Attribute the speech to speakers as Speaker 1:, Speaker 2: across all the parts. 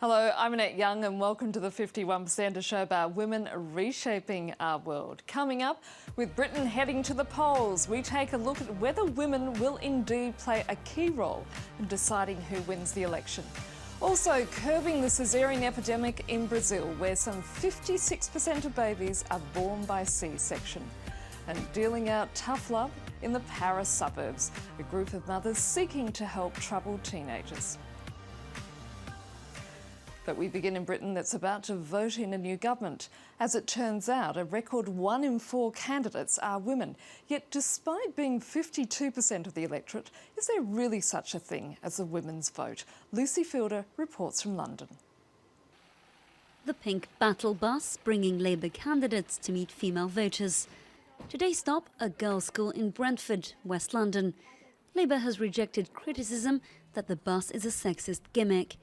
Speaker 1: Hello, I'm Annette Young and welcome to the 51%, a show about women reshaping our world. Coming up, with Britain heading to the polls, we take a look at whether women will indeed play a key role in deciding who wins the election. Also, curbing the Caesarean epidemic in Brazil, where some 56% of babies are born by C-section. And dealing out tough love in the Paris suburbs, a group of mothers seeking to help troubled teenagers. But we begin in Britain that's about to vote in a new government. As it turns out, a record 1 in 4 candidates are women. Yet despite being 52% of the electorate, is there really such a thing as a women's vote? Lucy Fielder reports from London.
Speaker 2: The pink battle bus bringing Labour candidates to meet female voters. Today's stop, a girls' school in Brentford, West London. Labour has rejected criticism that the bus is a sexist gimmick.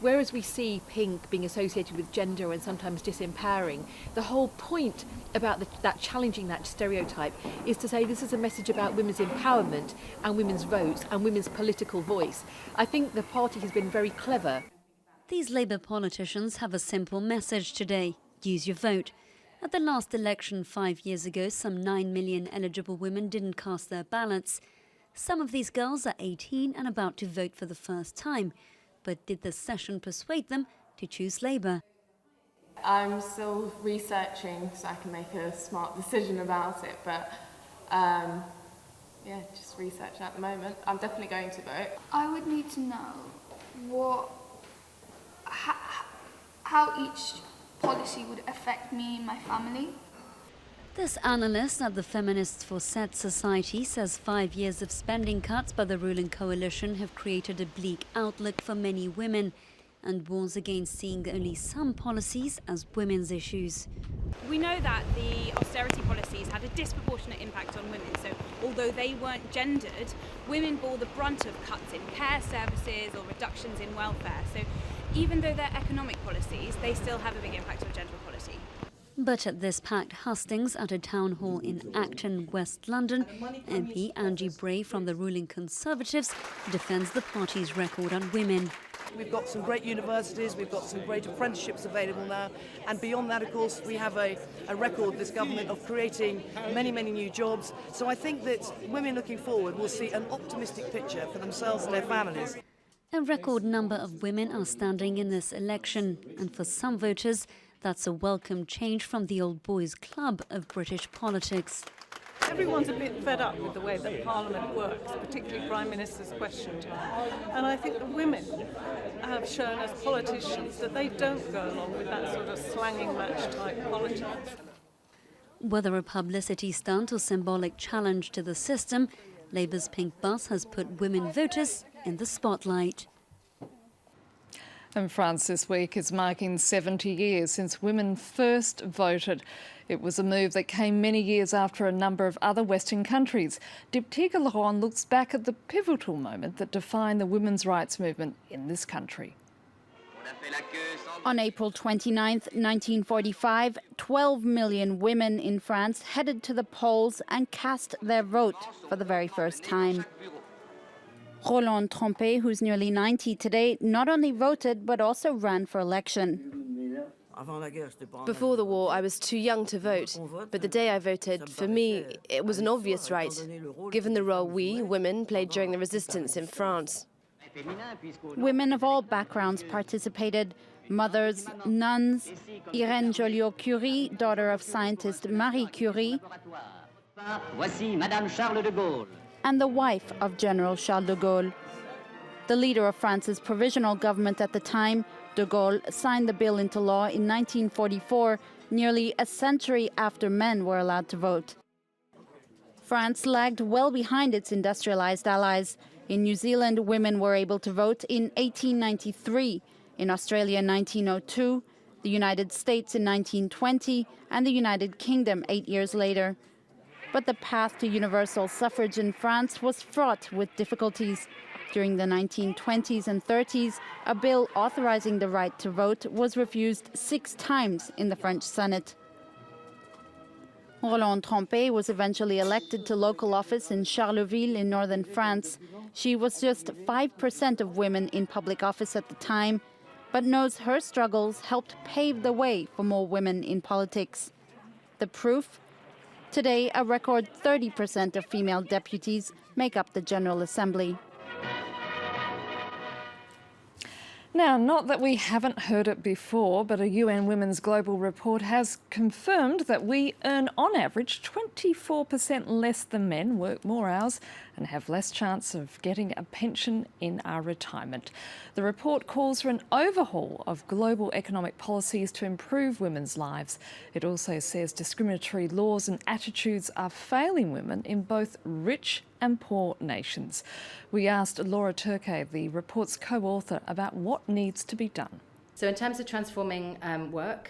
Speaker 3: Whereas we see pink being associated with gender and sometimes disempowering, the whole point about challenging that stereotype is to say this is a message about women's empowerment and women's votes and women's political voice. I think the party has been very clever.
Speaker 2: These Labour politicians have a simple message today: use your vote. At the last election 5 years ago, some 9 million eligible women didn't cast their ballots. Some of these girls are 18 and about to vote for the first time. But did the session persuade them to choose Labour?
Speaker 4: I'm still researching so I can make a smart decision about it, but just researching at the moment. I'm definitely going to vote.
Speaker 5: I would need to know how each policy would affect me and my family.
Speaker 2: This analyst at the Feminists for Set Society says 5 years of spending cuts by the ruling coalition have created a bleak outlook for many women and warns against seeing only some policies as women's issues.
Speaker 6: We know that the austerity policies had a disproportionate impact on women, so although they weren't gendered, women bore the brunt of cuts in care services or reductions in welfare. So even though they're economic policies, they still have a big impact on gender equality.
Speaker 2: But at this packed hustings at a town hall in Acton, West London, MP Angie Bray from the ruling Conservatives defends the party's record on women.
Speaker 7: We've got some great universities, we've got some great apprenticeships available now, and beyond that, of course, we have a record, this government, of creating many, many new jobs. So I think that women looking forward will see an optimistic picture for themselves and their families.
Speaker 2: A record number of women are standing in this election, and for some voters, that's a welcome change from the old boys' club of British politics.
Speaker 8: Everyone's a bit fed up with the way that Parliament works, particularly Prime Minister's question time. And I think the women have shown as politicians that they don't go along with that sort of slanging match type politics.
Speaker 2: Whether a publicity stunt or symbolic challenge to the system, Labour's pink bus has put women voters in the spotlight.
Speaker 1: And France this week is marking 70 years since women first voted. It was a move that came many years after a number of other Western countries. Diptyque Laurent looks back at the pivotal moment that defined the women's rights movement in this country.
Speaker 9: On April 29, 1945, 12 million women in France headed to the polls and cast their vote for the very first time. Roland Trompé, who's nearly 90 today, not only voted but also ran for election.
Speaker 10: Before the war, I was too young to vote, but the day I voted, for me, it was an obvious right, given the role we, women, played during the resistance in France.
Speaker 9: Women of all backgrounds participated. Mothers, nuns, Irène Joliot-Curie, daughter of scientist Marie Curie, and the wife of General Charles de Gaulle. The leader of France's provisional government at the time, de Gaulle, signed the bill into law in 1944, nearly a century after men were allowed to vote. France lagged well behind its industrialized allies. In New Zealand, women were able to vote in 1893, in Australia in 1902, the United States in 1920, and the United Kingdom 8 years later. But the path to universal suffrage in France was fraught with difficulties. During the 1920s and 30s, a bill authorizing the right to vote was refused 6 times in the French Senate. Roland Trompé was eventually elected to local office in Charleville in northern France. She was just 5% of women in public office at the time. but knows her struggles helped pave the way for more women in politics. The proof? Today, a record 30% of female deputies make up the General Assembly.
Speaker 1: Now, not that we haven't heard it before, but a UN Women's Global Report has confirmed that we earn on average 24% less than men, work more hours and have less chance of getting a pension in our retirement. The report calls for an overhaul of global economic policies to improve women's lives. It also says discriminatory laws and attitudes are failing women in both rich and poor nations. We asked Laura Turkay, the report's co-author, about what needs to be done.
Speaker 11: So in terms of transforming work,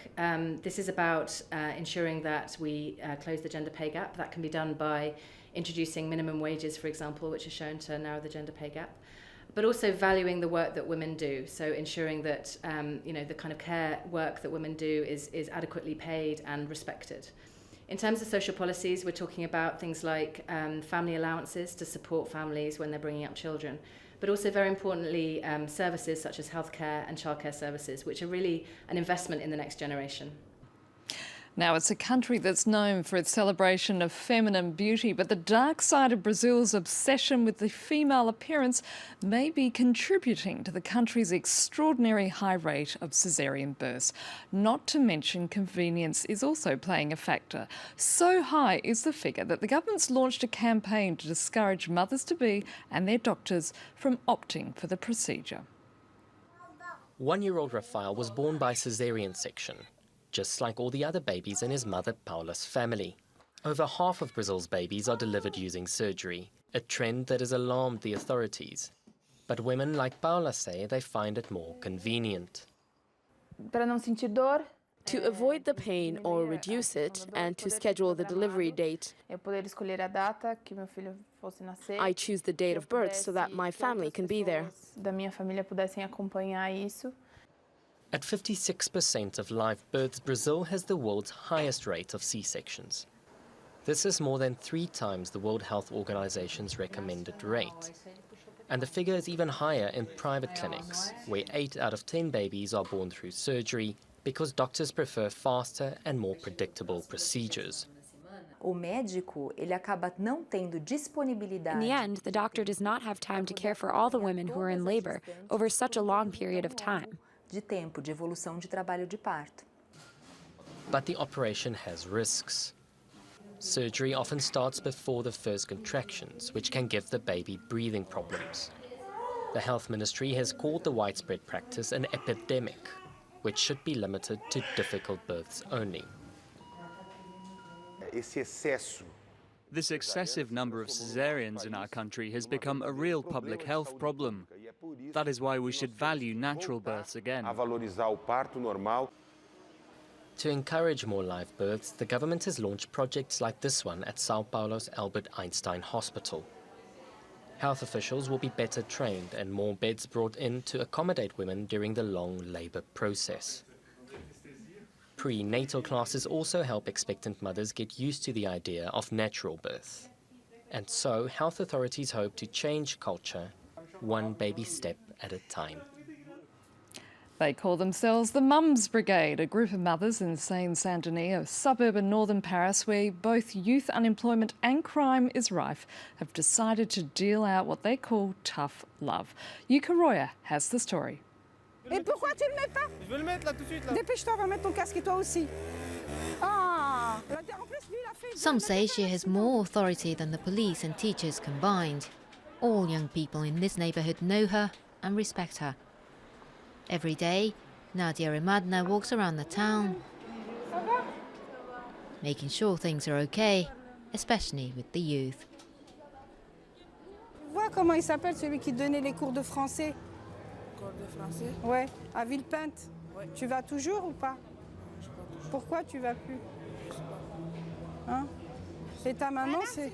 Speaker 11: this is about ensuring that we close the gender pay gap. That can be done by introducing minimum wages, for example, which is shown to narrow the gender pay gap, but also valuing the work that women do. So ensuring that the kind of care work that women do is adequately paid and respected. In terms of social policies, we're talking about things like family allowances to support families when they're bringing up children, but also very importantly, services such as healthcare and childcare services, which are really an investment in the next generation.
Speaker 1: Now, it's a country that's known for its celebration of feminine beauty, but the dark side of Brazil's obsession with the female appearance may be contributing to the country's extraordinary high rate of caesarean births. Not to mention convenience is also playing a factor. So high is the figure that the government's launched a campaign to discourage mothers-to-be and their doctors from opting for the procedure.
Speaker 12: 1-year-old Rafael was born by caesarean section, just like all the other babies in his mother Paula's family. Over half of Brazil's babies are delivered using surgery, a trend that has alarmed the authorities. But women like Paula say they find it more convenient.
Speaker 10: To avoid the pain or reduce it, and to schedule the delivery date, I choose the date of birth so that my family can be there.
Speaker 12: At 56% of live births, Brazil has the world's highest rate of C-sections. This is more than 3 times the World Health Organization's recommended rate. And the figure is even higher in private clinics, where 8 out of 10 babies are born through surgery because doctors prefer faster and more predictable procedures.
Speaker 13: In the end, the doctor does not have time to care for all the women who are in labor over such a long period of time.
Speaker 12: But the operation has risks. Surgery often starts before the first contractions, which can give the baby breathing problems. The health ministry has called the widespread practice an epidemic, which should be limited to difficult births only.
Speaker 14: This excessive number of caesareans in our country has become a real public health problem. That is why we should value natural births again.
Speaker 12: To encourage more live births, the government has launched projects like this one at Sao Paulo's Albert Einstein Hospital. Health officials will be better trained and more beds brought in to accommodate women during the long labour process. Prenatal classes also help expectant mothers get used to the idea of natural birth. And so, health authorities hope to change culture, one baby step at a time.
Speaker 1: They call themselves the Mums Brigade, a group of mothers in Seine-Saint-Denis, a suburb in northern Paris where both youth unemployment and crime is rife, have decided to deal out what they call tough love. Yuka Roya has the story.
Speaker 15: Et pourquoi tu le mets pas? Je veux le mettre là tout de suite là. Dépêche-toi, va mettre ton casque et toi aussi. Ah!
Speaker 16: Some say she has more authority than the police and teachers combined. All young people in this neighbourhood know her and respect her. Every day, Nadia Rimadna walks around the town, making sure things are okay, especially with the youth.
Speaker 15: Vois comment il s'appelle celui qui donnait les cours de français? Cours de français? Ouais, à Villepinte. Ouais. Tu vas toujours ou pas? Pourquoi tu vas plus? Hein? Et ta maman, c'est...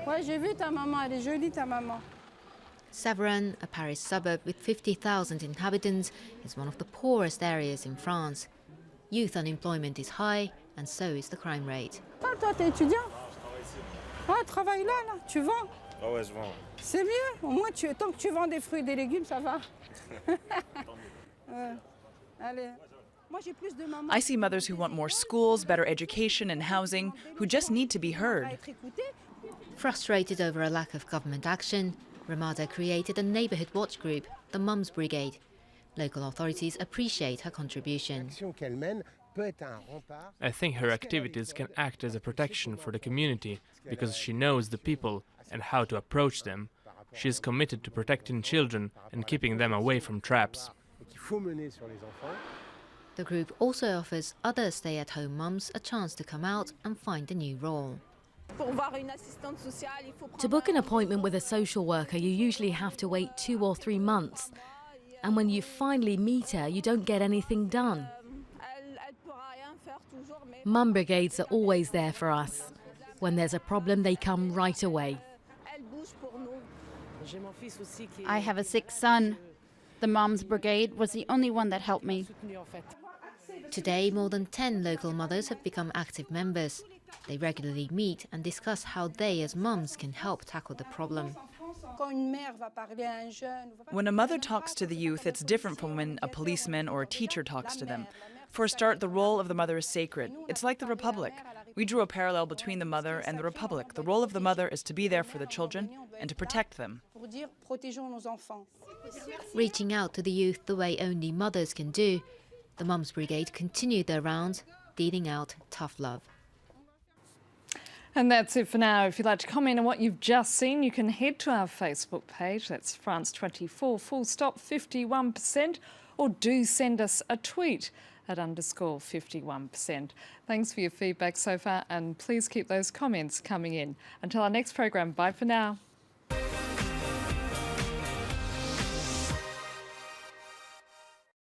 Speaker 15: Ouais, j'ai vu ta maman, elle est jolie ta maman.
Speaker 16: Caesarean, a Paris suburb with 50,000 inhabitants, is one of the poorest areas in France. Youth unemployment is high, and so is the crime rate.
Speaker 15: Ah, toi, t'es étudiant? Ah, travaille là, tu vends?
Speaker 17: Ah ouais, je vends.
Speaker 15: C'est mieux, au moins tant que tu vends des fruits et des légumes, ça va.
Speaker 17: I see mothers who want more schools, better education and housing, who just need to be heard.
Speaker 16: Frustrated over a lack of government action, Ramada created a neighbourhood watch group, the Mums Brigade. Local authorities appreciate her contribution.
Speaker 18: I think her activities can act as a protection for the community because she knows the people and how to approach them. She is committed to protecting children and keeping them away from traps.
Speaker 16: The group also offers other stay-at-home mums a chance to come out and find a new role.
Speaker 19: To book an appointment with a social worker, you usually have to wait 2 or 3 months. And when you finally meet her, you don't get anything done. Mum brigades are always there for us. When there's a problem, they come right away.
Speaker 9: I have a sick son. The Moms Brigade was the only one that helped me.
Speaker 16: Today, more than 10 local mothers have become active members. They regularly meet and discuss how they as mums can help tackle the problem.
Speaker 17: When a mother talks to the youth, it's different from when a policeman or a teacher talks to them. For a start, the role of the mother is sacred. It's like the Republic. We drew a parallel between the mother and the Republic. The role of the mother is to be there for the children and to protect them.
Speaker 16: Reaching out to the youth the way only mothers can do, the Mums Brigade continued their rounds, dealing out tough love.
Speaker 1: And that's it for now. If you'd like to comment on what you've just seen, you can head to our Facebook page. That's France24 51%, or do send us a tweet at _51%. Thanks for your feedback so far, and please keep those comments coming in. Until our next program, bye for now.